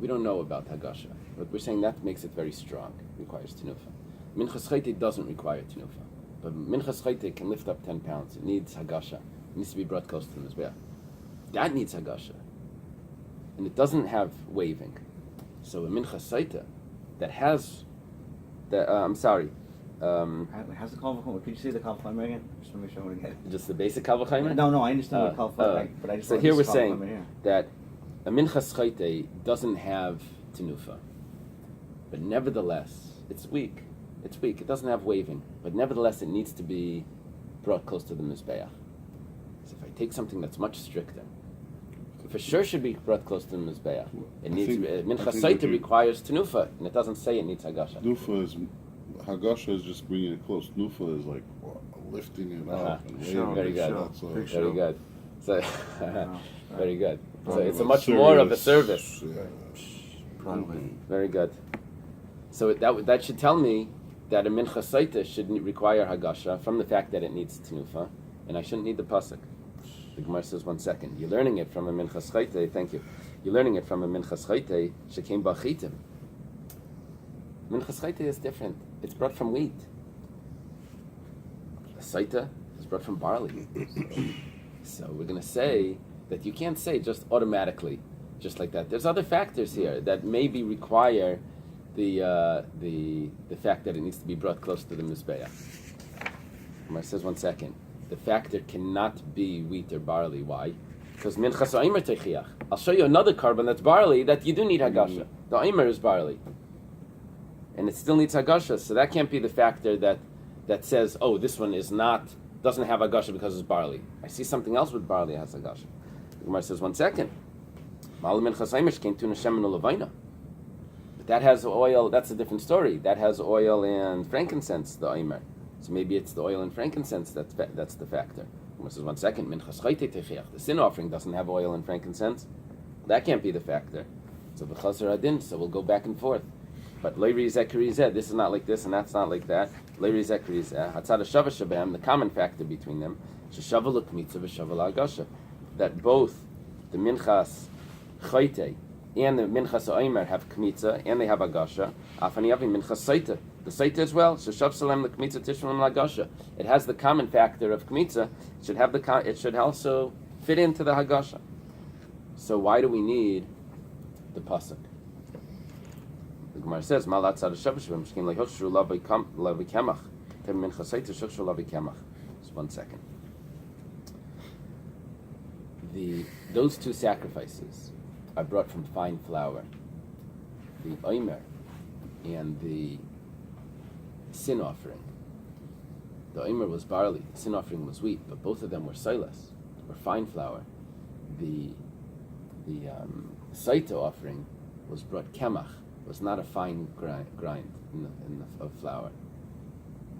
We don't know about Hagasha, but we're saying that makes it very strong. It requires Tenufa. Minchas Chayte doesn't require Tenufa, but Minchas Chayte can lift up 10 pounds. It needs Hagasha. It needs to be brought close to the Mizbeach. That needs Hagasha. And it doesn't have waving. So a Minchas Chayte that has, how's the Kal V'chomer? Could you see the Kal V'chomer again? Just to make sure I want to get it. just the basic Kal V'chomer? No, I understand what Kal V'chomer, but I just so here we're saying that a Minchas Chayte doesn't have Tenufa, but nevertheless, it's weak. It's weak. It doesn't have waving, but nevertheless, it needs to be brought close to the Mizbeach. So if I take something that's much stricter, for sure should be brought close to the Mizbeach. It needs Minchas Chayte requires Tenufa, and it doesn't say it needs Hagasha. Hagasha is just bringing it close. Nufa is like lifting it up. And very good. Very good. So, very good. So it's a like much more of a service. Yeah. Very good. So that should tell me that a Minchas Chayte should require Hagasha from the fact that it needs Tenufa, and I shouldn't need the pasuk. The Gemara says, 1 second. You're learning it from a Minchas Chayte. Thank you. You're learning it from a Minchas Chayte shekem b'chitim. Minchas Chayte is different. It's brought from wheat. A Saita is brought from barley. So we're going to say that you can't say just automatically, just like that. There's other factors here that maybe require the fact that it needs to be brought close to the Mizbeach. Gemara says, 1 second. The factor cannot be wheat or barley. Why? Because Minchas Oimer Techiach. I'll show you another carbon that's barley that you do need Hagasha. The Oimer is barley. And it still needs Hagasha, so that can't be the factor that says, oh, this one doesn't have Hagasha because it's barley. I see something else with barley that has Hagasha. The Gemara says, 1 second. But that has oil, that's a different story. That has oil and frankincense, the Oimer. So maybe it's the oil and frankincense that's the factor. The Gemara says, 1 second. The sin offering doesn't have oil and frankincense. That can't be the factor. So we'll go back and forth. But Leiri Zekri Zeh, this is not like this and that's not like that. Leiri Zekri Zeh, Hatzad Shava Shabam, the common factor between them, Sheshava L'Kmitza v'Shava L'Hagasha, that both the Minchas Chayte and the Minchas Oimer have Kmitza and they have Hagasha. Afani Avi Minchas Saita, the Saita as well. Sheshav Salem L'Kmitza Tishlam L'Hagasha. It has the common factor of Kmitza. It should also fit into the Hagasha. So why do we need the pasuk? The Gemara says, "Malat tzad shavashvim shkin lehoshru lavi kemach tem min chasayt shoshru lavi kemach." Just 1 second. Those two sacrifices are brought from fine flour. The oimer and the sin offering. The oimer was barley. The sin offering was wheat, but both of them were silas, were fine flour. The saita offering was brought kemach. Was not a fine grind of flour.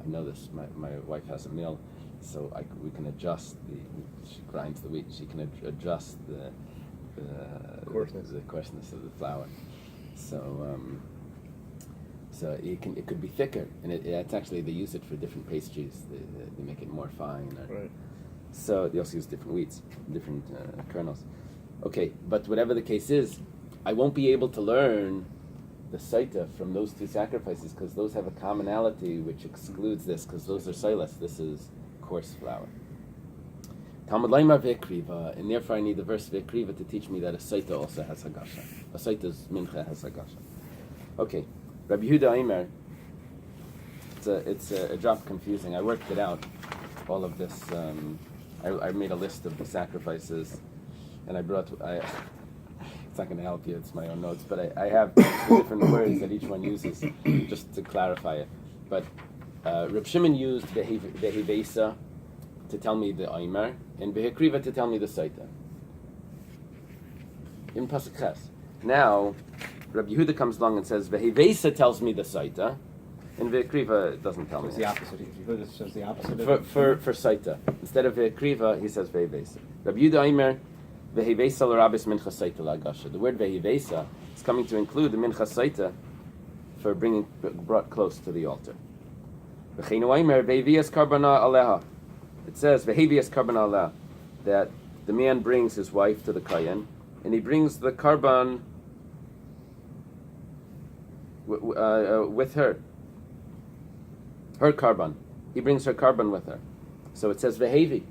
I know this. My wife has a mill, so we can adjust she grinds the wheat. She can adjust the coarseness of the flour. So it could be thicker, and it's actually they use it for different pastries. They make it more fine. Right. So they also use different wheats, different kernels. Okay, but whatever the case is, I won't be able to learn the saita from those two sacrifices because those have a commonality which excludes this because those are silas. This is coarse flour. Talmud Laimar ve'ekriva, and therefore I need the verse ve'ekriva to teach me that a saita also has hagasha. A saita's mincha has hagasha. Okay, Rabbi Yehuda Aimer. It's a drop confusing. I worked it out. All of this. I made a list of the sacrifices, and it's not going to help you, it's my own notes, but I have different words that each one uses just to clarify it. But Reb Shimon used Behivesa to tell me the Oimer, and Behekriva to tell me the Saita. In Pasuk Ches. Now, Rabbi Yehuda comes along and says, Behivesa tells me the Saita, and Behekriva doesn't tell me. It's the opposite. Yehuda says the opposite. For Saita. Instead of Behekriva, he says Behivesa. Rabbi Yehuda Oimer, Vehivesa l'rabis minchas saita l'hagasha. The word vehivesa is coming to include the minchas saita for brought close to the altar. V'cheinu oimer vehivias karbana aleha. It says vehivias karbana aleha that the man brings his wife to the kayan and he brings the karban with her carbon. He brings her carbon with her. So it says vehevi.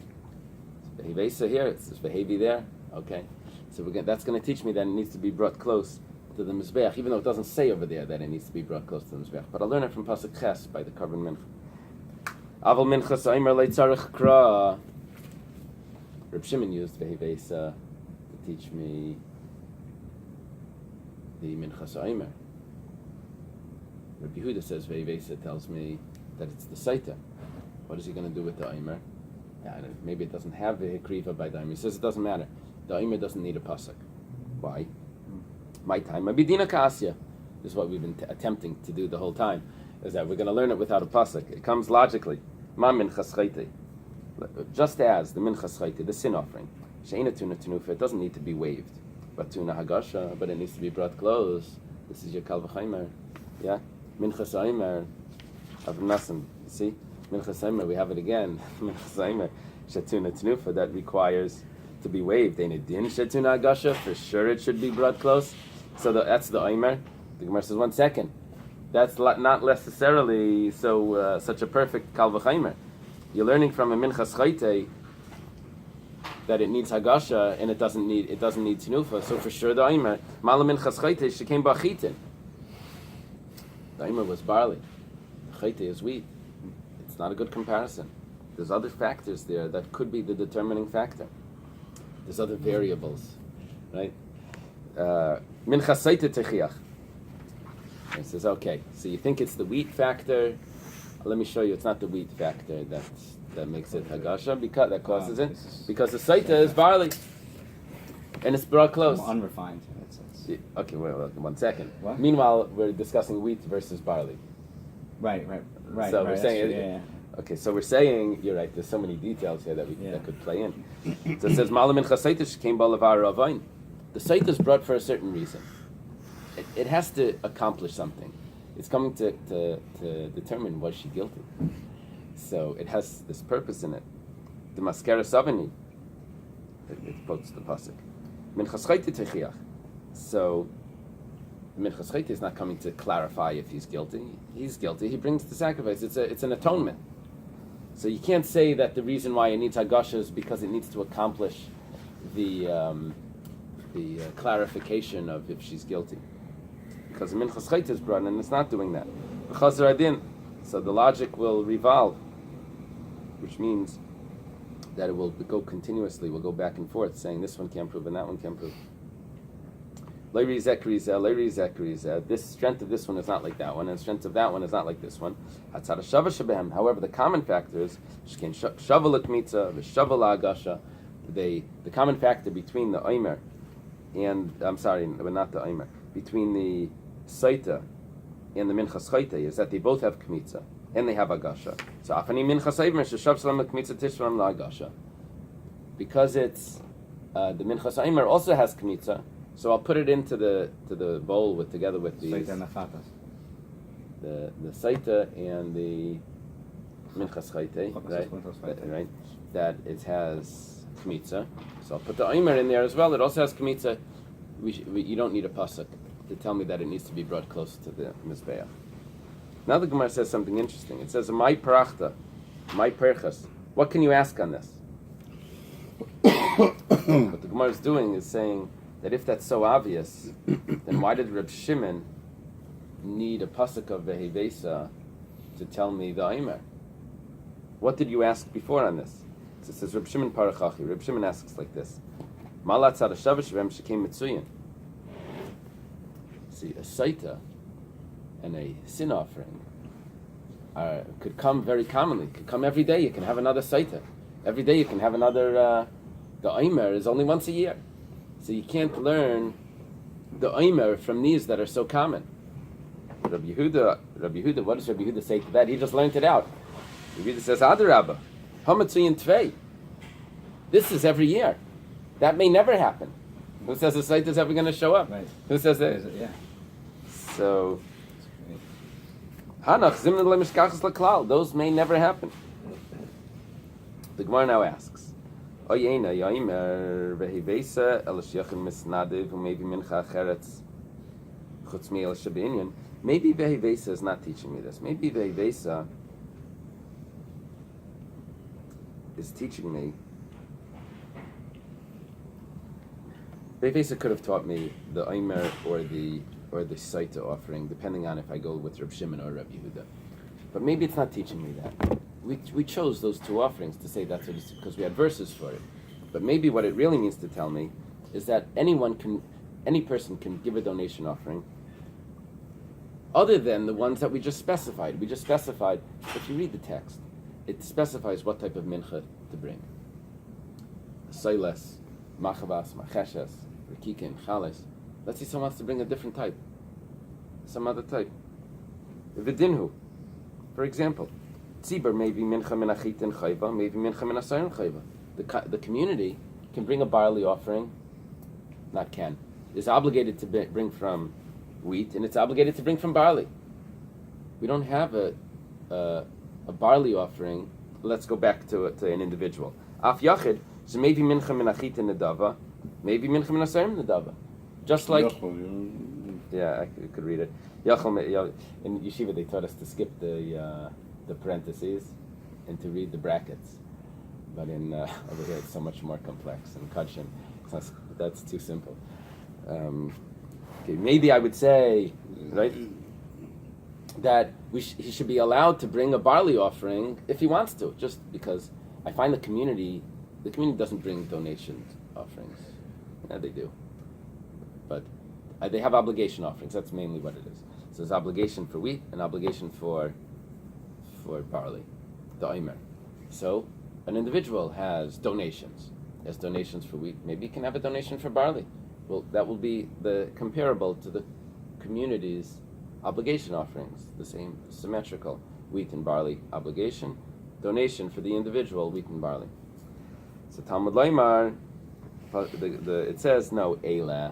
Vehevesa here, it says vehevi there. Okay. So that's going to teach me that it needs to be brought close to the Mizbeach, even though it doesn't say over there that it needs to be brought close to the Mizbeach. But I'll learn it from Pasuk Ches by the carbon mincha. Aval mincha sa'imer leitzarech kra. Reb Shimon used vehevesa to teach me the mincha sa'imer. Rabbi Yehuda says vehevesa tells me that it's the saita. What is he going to do with the aimer? Maybe it doesn't have the hikriva by the aimer. He says it doesn't matter. The aimer doesn't need a pasuk. Why? My time. Mabidina kasya. This is what we've been attempting to do the whole time. Is that we're going to learn it without a pasuk. It comes logically. Ma minchas chayte. Just as the minchas chayte, the sin offering, she'ena tuna tenufa, it doesn't need to be waved. But tuna hagasha, but it needs to be brought close. This is your kal v'chaymer. Yeah? Minchas aimer. Avnasan. See? Minchas aimer, we have it again. Minchas aimer. Shetuna tenufa, that requires to be waved. Ain't it din shetuna hagasha? For sure it should be brought close. So that's the aimer. The Gemara says, 1 second. That's not necessarily such a perfect kal v'chaymer. You're learning from a minchas chayte that it needs hagasha and it doesn't need tenufa. So for sure the aimer mala minchas chayte she came bachitin. The aimer was barley. Chayte is wheat. It's not a good comparison. There's other factors there that could be the determining factor. There's other variables, right? Minchas chayte techiach. He says, okay, so you think it's the wheat factor? Let me show you, it's not the wheat factor that makes it hagasha, because that causes it. Because the saita is barley, and it's brought close. Unrefined. Okay, wait, 1 second. What? Meanwhile, we're discussing wheat versus barley. Right. So right, we're saying, yeah. Okay, so we're saying, you're right, there's so many details here that could play in. So it says, Malam mincha saita came balavar ravain. The saita is brought for a certain reason. It has to accomplish something. It's coming to determine, was she guilty? So it has this purpose in it. The maskera savani. It quotes the pasuk. Minchas chayte techiach. So minchas chayte is not coming to clarify if he's guilty. He's guilty. He brings the sacrifice. It's an atonement. So you can't say that the reason why it needs hagasha is because it needs to accomplish the clarification of if she's guilty. Because the minchas chayte is brought and it's not doing that. So the logic will revolve, which means that it will go continuously, will go back and forth, saying this one can't prove and that one can't prove. This strength of this one is not like that one, and the strength of that one is not like this one. However, the common factor is the common factor between the omer and not the omer, between the saita and the minchas chayte is that they both have kmitza and they have agasha. So afani minchas aimer sheshav salam kmitza tishram la agasha. Because it's the minchas aimer also has kmitza, so I'll put it into the bowl together with the saita and the minchas chayte, right? That it has kmitza. So I'll put the aimer in there as well. It also has kmitza. You don't need a pasuk to tell me that it needs to be brought close to the mizbeach. Now the Gemara says something interesting. It says, "My parachta, my perchas." What can you ask on this? What the Gemara is doing is saying that if that's so obvious, then why did Reb Shimon need a pasuk of vehevesa to tell me the aimer? What did you ask before on this? So it says, "Reb Shimon parachachi." Reb Shimon asks like this: "Malat tzadashav shem shekem mitzuyin." See, a saita and a sin offering could come very commonly. Could come every day. You can have another saita. Every day you can have another. The aimer is only once a year, so you can't learn the aimer from these that are so common. Rabbi Yehuda. What does Rabbi Yehuda say to that? He just learned it out. Rabbi Yehuda says, "Adarabba, hamatzuyin tvei." This is every year. That may never happen. Who says the saita is ever going to show up? Right. Who says that? Yeah. So, Hanach zimna lemishkachas laklal. Those may never happen. The Gemara now asks, Oyena yaimer vehivesa el sheyachin misnadiv umevi mincha acheretz chutz mi el shabinyan Maybe Vehivesa is not teaching me this. Maybe Vehivesa is teaching me. Vehivesa could have taught me the Omer or the Saita offering, depending on if I go with Reb Shimon or Reb Yehuda. But maybe it's not teaching me that. We chose those two offerings to say that's what it's because we had verses for it. But maybe what it really means to tell me is that any person can give a donation offering other than the ones that we just specified. We just specified, if you read the text, it specifies what type of mincha to bring. Soiles, machavas, macheshes, rikikin, chales. Let's say someone wants to bring a different type, some other type. Vidinhu, for example, tzibur maybe mincha menachitin chayva, maybe mincha menasayin chayva. The community can bring a barley offering, is obligated to bring from wheat, and it's obligated to bring from barley. We don't have a barley offering. Let's go back to an individual. Af yachid, so maybe mincha menachitin nedava, maybe mincha menasayin nedava. Just like, yeah, I could read it. In yeshiva, they taught us to skip the parentheses and to read the brackets. But in over here, it's so much more complex. And Kadshin, that's too simple. Okay, maybe I would say, right, that he should be allowed to bring a barley offering if he wants to, just because I find the community doesn't bring donation offerings. Yeah, they do. But they have obligation offerings. That's mainly what it is. So there's obligation for wheat and obligation for barley, the Omer. So an individual has donations. He has donations for wheat. Maybe he can have a donation for barley. Well, that will be the comparable to the community's obligation offerings, the same symmetrical wheat and barley obligation, donation for the individual wheat and barley. So Talmud Leimar, it says no Eily.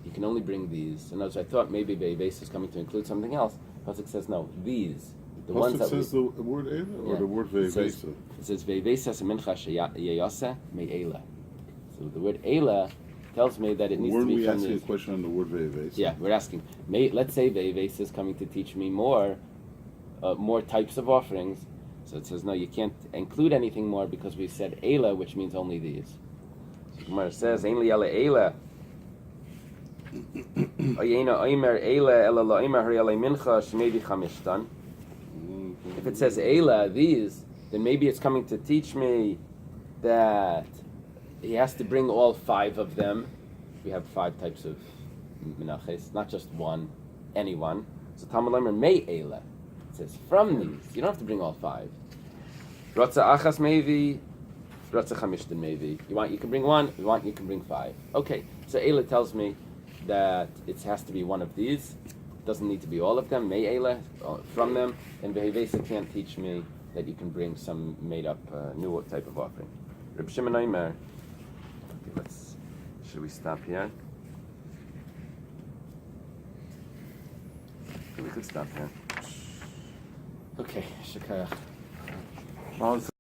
You can only bring these. And as I thought maybe Bais is coming to include something else, Pasuk says no, these. The ones that says the word Eily or the word Vehivesa? It says Vehivesa mincha sheyasa me Eily. So the word Eily tells me that it needs to be from Weren't we asking a question on the word Vehivesa? Yeah, we're asking. Let's say Vehivesa is coming to teach me more types of offerings. So it says no, you can't include anything more because we said Eily, which means only these. So Gemara says Eily ala Eily. If it says Eila, these, then maybe it's coming to teach me that he has to bring all 5 of them. We have 5 types of Menachos, not just one, any one. So Talmud Lemer may Eila. It says from these. You don't have to bring all 5. Ratza achas maybe, ratza chamishtan maybe. You can bring 1. You can bring 5. Okay, so Eila tells me that it has to be one of these. It doesn't need to be all of them. May Eila from them, and Vehivesa can't teach me that you can bring some made-up new type of offering. Reb Shimon Omer. Okay, should we stop here? Okay, we could stop here. Okay, Shekayach.